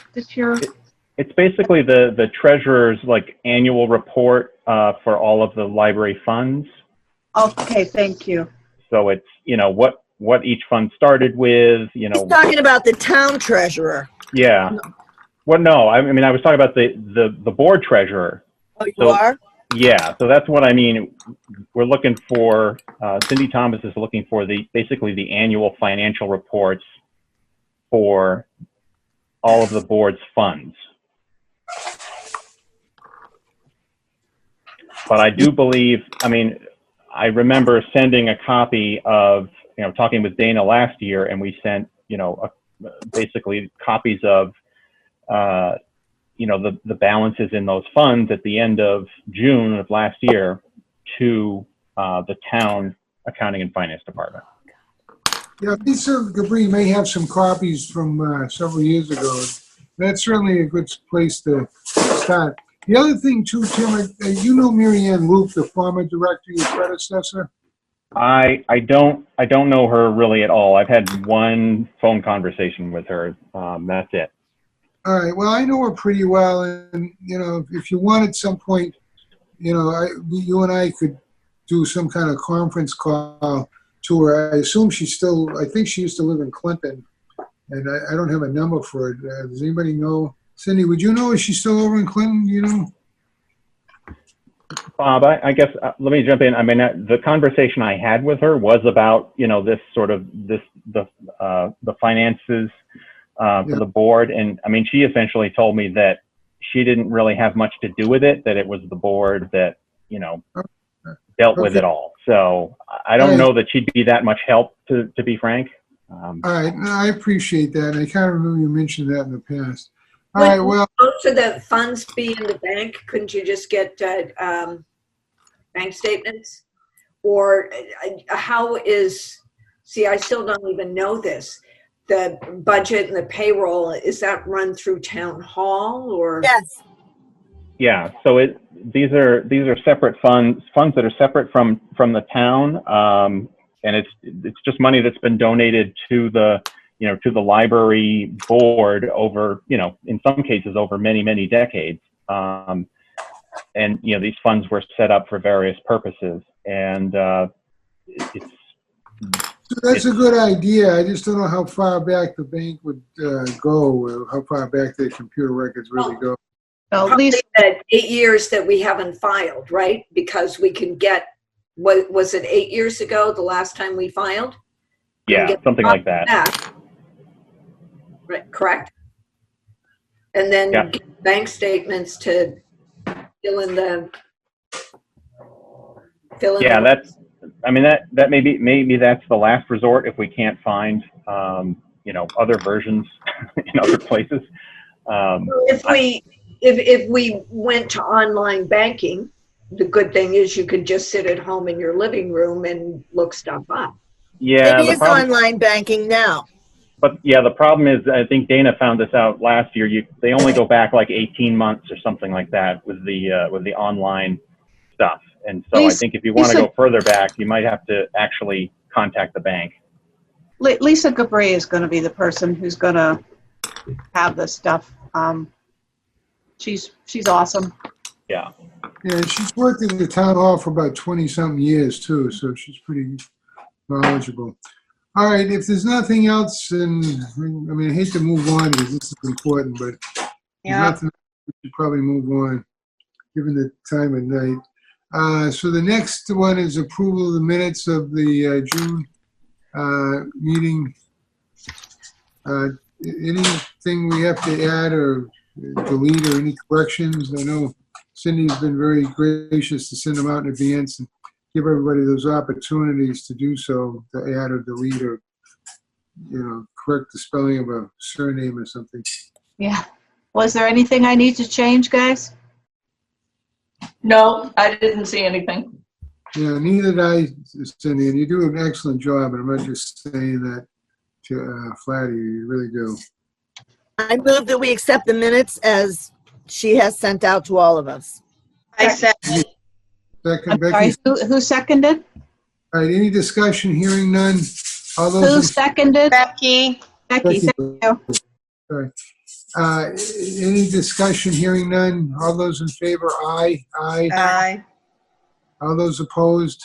It's basically the treasurer's annual report for all of the library funds. Okay, thank you. So it's what each fund started with. he's talking about the town treasurer. Yeah. Well, no, I mean I was talking about the board treasurer. Oh, you are? Yeah. So that's what I mean. We're looking for. Cindy Thomas is looking for basically the annual financial reports for all of the board's funds. But I do believe, I remember sending a copy of, talking with Dana last year, and we sent, basically copies of, the balances in those funds at the end of June of last year to the town accounting and finance department. Yeah, Lisa Gabri may have some copies from several years ago. That's certainly a good place to start. The other thing too, Tim, you know Mary Ann Luke, the former director, your predecessor? I don't know her really at all. I've had one phone conversation with her. That's it. All right. Well, I know her pretty well, and if you want at some point, you and I could do some kind of conference call to her. I assume I think she used to live in Clinton, and I don't have a number for her. Does anybody know? Cindy, would you know if she's still over in Clinton? Bob, I guess let me jump in. The conversation I had with her was about this sort of the finances for the board, and she essentially told me that she didn't really have much to do with it. That it was the board that dealt with it all. So I don't know that she'd be that much help, to be frank. All right, no, I appreciate that. I kind of remember you mentioned that in the past. All right, well, most of the funds be in the bank. Couldn't you just get bank statements? Or how is? See, I still don't even know this. The budget and the payroll, is that run through town hall or? Yes. Yeah, so these are separate funds that are separate from the town, and it's just money that's been donated to the to the library board over in some cases over many decades, and these funds were set up for various purposes, and That's a good idea. I just don't know how far back the bank would go, or how far back the computer records really go. Well, at Probably least, the 8 years that we haven't filed, right? Because we can get, what was it, 8 years ago, the last time we filed? We can yeah, get something like that. back. Right, correct? And then Yeah. get bank statements to fill in the. Yeah, that maybe that's the last resort if we can't find other versions in other places. If we went to online banking, the good thing is you could just sit at home in your living room and look stuff up. Yeah, It is online banking now. But yeah, the problem is, I think Dana found this out last year. They only go back like 18 months or something like that with the online stuff. And so I think if you want to go further back, you might have to actually contact the bank. Lisa Gabray is going to be the person who's going to have this stuff. She's awesome. Yeah. Yeah, she's worked in the town hall for about 20-something years too, so she's pretty knowledgeable. All right, if there's nothing else, and I mean, I hate to move on because this is important, but there's nothing, we should probably move on, given the time of night. So the next one is approval of the minutes of the June meeting. Anything we have to add or delete or any corrections? I know Cindy's been very gracious to send them out in advance and give everybody those opportunities to do so, to add or delete or, correct the spelling of a surname or something. Yeah. Was there anything I need to change, guys? No, I didn't see anything. Yeah, neither did I, Cindy, and you do an excellent job, and I'm not just saying that to flatter you, you really do. I move that we accept the minutes as she has sent out to all of us. I said, Second, I'm Becky. sorry, who seconded? All right, any discussion? Hearing none. All Who those seconded? Becky. Becky, thank you. Sorry. Any discussion? Hearing none. All those in favor? Aye. Aye. Aye. All those opposed?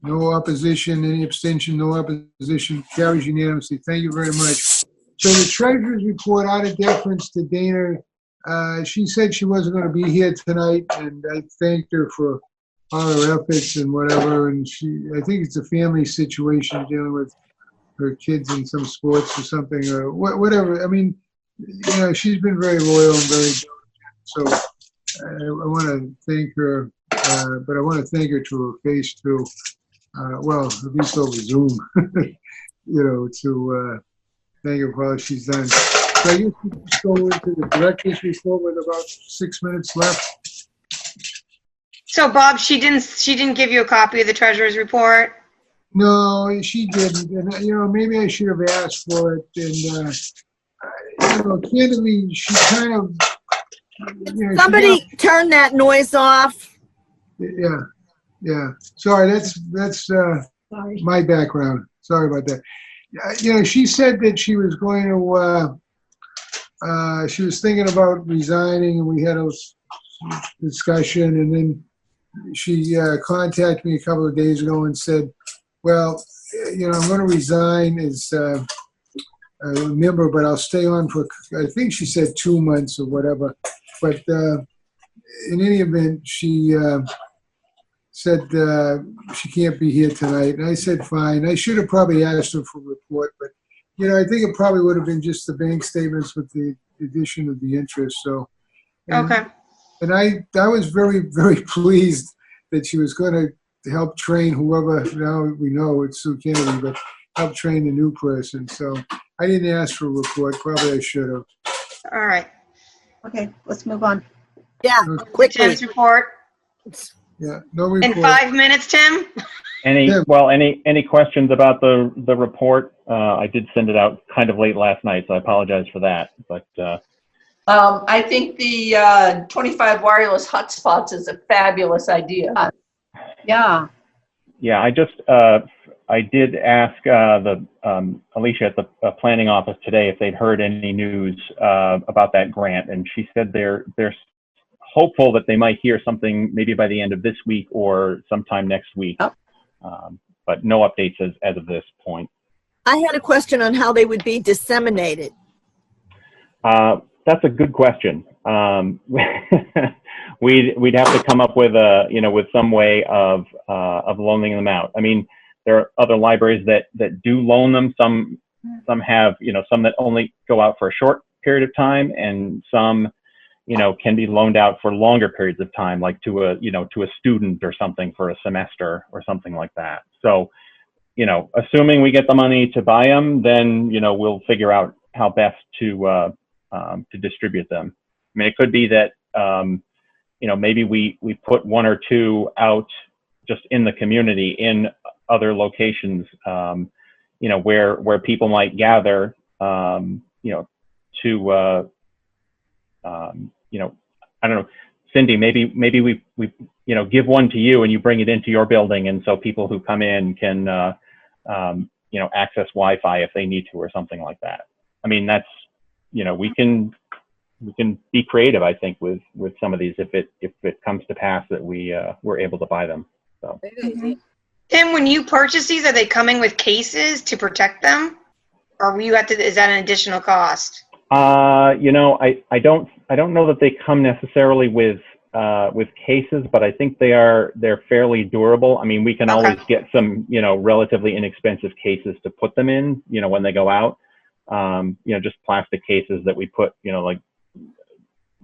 No opposition. Any abstention? No opposition. Carries unanimously. Thank you very much. So the treasurer's report, out of deference to Dana, she said she wasn't going to be here tonight, and I thanked her for all her efforts and whatever. And I think it's a family situation dealing with her kids in some sports or something or whatever. I mean, she's been very loyal and very diligent. So I want to thank her, but I want to thank her to her face too. Well, at least over Zoom, to thank her for all she's done. So I guess we just go into the director's report with about 6 minutes left. So Bob, she didn't give you a copy of the treasurer's report? No, she didn't. And, maybe I should have asked for it. And, candidly, she kind of, Somebody turn that noise off. Yeah. Sorry, that's my background. Sorry about that. She said that she was going to, she was thinking about resigning, and we had a discussion, and then she contacted me a couple of days ago and said, well, I'm going to resign as a member, but I'll stay on for, I think she said 2 months or whatever. But in any event, she said she can't be here tonight. And I said, fine. I should have probably asked her for a report, but, I think it probably would have been just the bank statements with the addition of the interest. So, Okay. And I was very, very pleased that she was going to help train whoever, now we know it's Sue Kennedy, but help train the new person. So I didn't ask for a report. Probably I should have. All right. Okay, let's move on. Yeah, quickly. Tim's report. Yeah, no report. In 5 minutes, Tim? Any questions about the report? I did send it out kind of late last night, so I apologize for that. But I think the 25 wireless hotspots is a fabulous idea. Yeah. Yeah, I did ask Alicia at the planning office today if they'd heard any news about that grant, and she said they're hopeful that they might hear something maybe by the end of this week or sometime next week. Oh. But no updates as of this point. I had a question on how they would be disseminated. That's a good question. We'd have to come up with with some way of loaning them out. I mean, there are other libraries that do loan them. Some have, some that only go out for a short period of time, and some, can be loaned out for longer periods of time, like to a student or something for a semester or something like that. So, assuming we get the money to buy them, then, we'll figure out how best to distribute them. I mean, it could be that, maybe we put one or two out just in the community in other locations, where people might gather, to, I don't know, Cindy, maybe we give one to you and you bring it into your building, and so people who come in can, access Wi-Fi if they need to or something like that. I mean, that's, we can be creative, I think, with some of these if it comes to pass that we're able to buy them. So. Tim, when you purchase these, are they coming with cases to protect them, or is that an additional cost? I don't know that they come necessarily with cases, but I think they're fairly durable. I mean, we can always get some, relatively inexpensive cases to put them in, when they go out. Just plastic cases that we put, like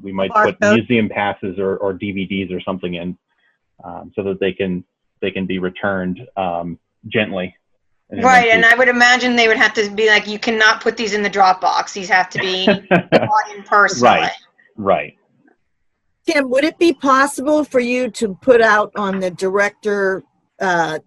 we might put museum passes or DVDs or something in, so that they can be returned gently. Right, and I would imagine they would have to be like, you cannot put these in the Dropbox. These have to be bought in personally. Right. Tim, would it be possible for you to put out on the director that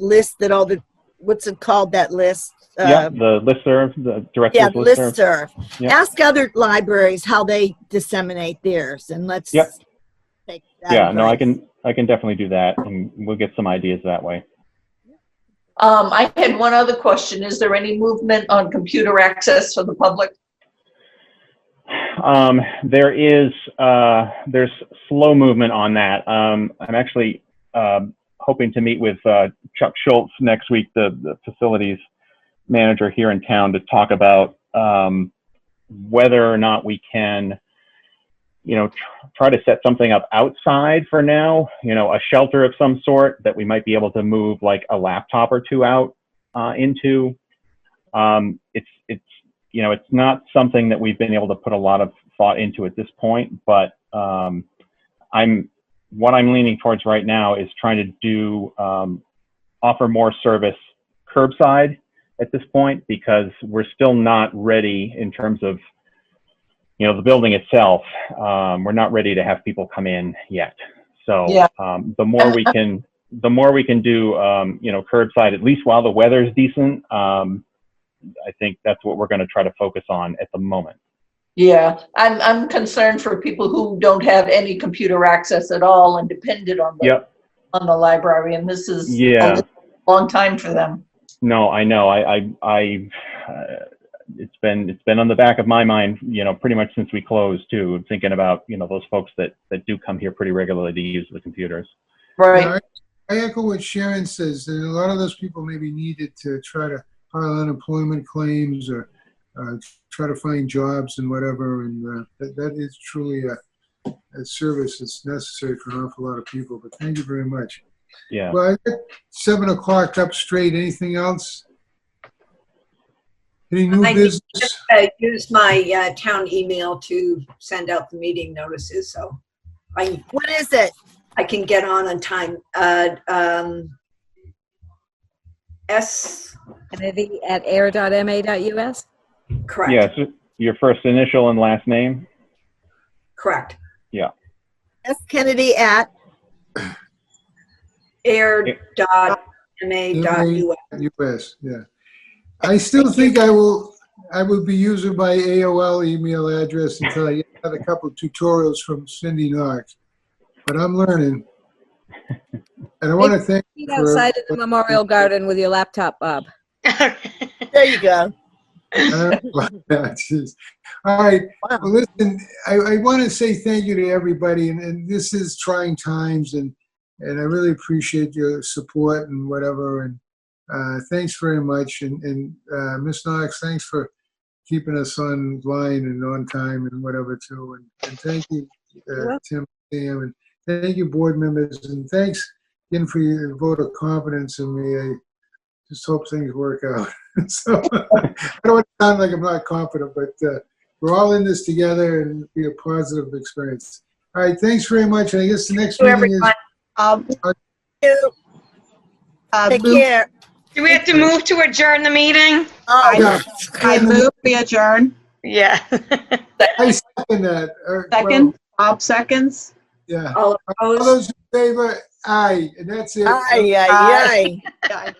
list that what's it called, that list? The listserv, the director's listserv. Yep. Ask other libraries how they disseminate theirs, and let's take that. Yeah, no, advice. I can definitely do that, and we'll get some ideas that way. I had one other question. Is there any movement on computer access for the public? There's slow movement on that. I'm actually hoping to meet with Chuck Schultz next week, the facilities manager here in town, to talk about whether or not we can, try to set something up outside for now, a shelter of some sort that we might be able to move like a laptop or two out into. It's not something that we've been able to put a lot of thought into at this point, but what I'm leaning towards right now is trying to do offer more service curbside at this point, because we're still not ready in terms of the building itself. We're not ready to have people come in yet. So the more we can do curbside, at least while the weather's decent. I think that's what we're going to try to focus on at the moment. Yeah, I'm concerned for people who don't have any computer access at all and depended on the library, and this is a long time for them. No, I know. It's been on the back of my mind, pretty much since we closed too, thinking about, those folks that do come here pretty regularly to use the computers. Right. I echo what Sharon says. That a lot of those people may be needed to try to file unemployment claims or try to find jobs and whatever. And that is truly a service that's necessary for an awful lot of people. But thank you very much. Yeah. Well, I got 7 o'clock up straight. Anything else? Any new business? I use my town email to send out the meeting notices, so what is it? I can get on time. S. Kennedy at air.ma.us. Correct. Yes, your first initial and last name. Correct. Yeah. S. Kennedy at air.ma.us. US, yeah. I still think I will I will be using my AOL email address until I get a couple of tutorials from Cindy Knox. But I'm learning. And I want to thank you Meet for. outside of the Memorial Garden with your laptop, Bob. There you go. Jeez. All right. Wow. Well, listen, I want to say thank you to everybody, and this is trying times, and I really appreciate your support and whatever. And thanks very much. And Ms. Knox, thanks for keeping us online and on time and whatever too. And thank you, Tim, Sam, and thank you, board members, and thanks again for your vote of confidence in me. I just hope things work out. So I don't want to sound like I'm not confident, but we're all in this together and it'll be a positive experience. All right, thanks very much. I guess the next meeting is. Take Luke, care. Do we have to move to adjourn the meeting? Oh, I move we adjourn. Yeah. I second that. Second, Bob seconds. Yeah. All All opposed? those in favor, aye, and that's it. aye, aye, aye. Yeah.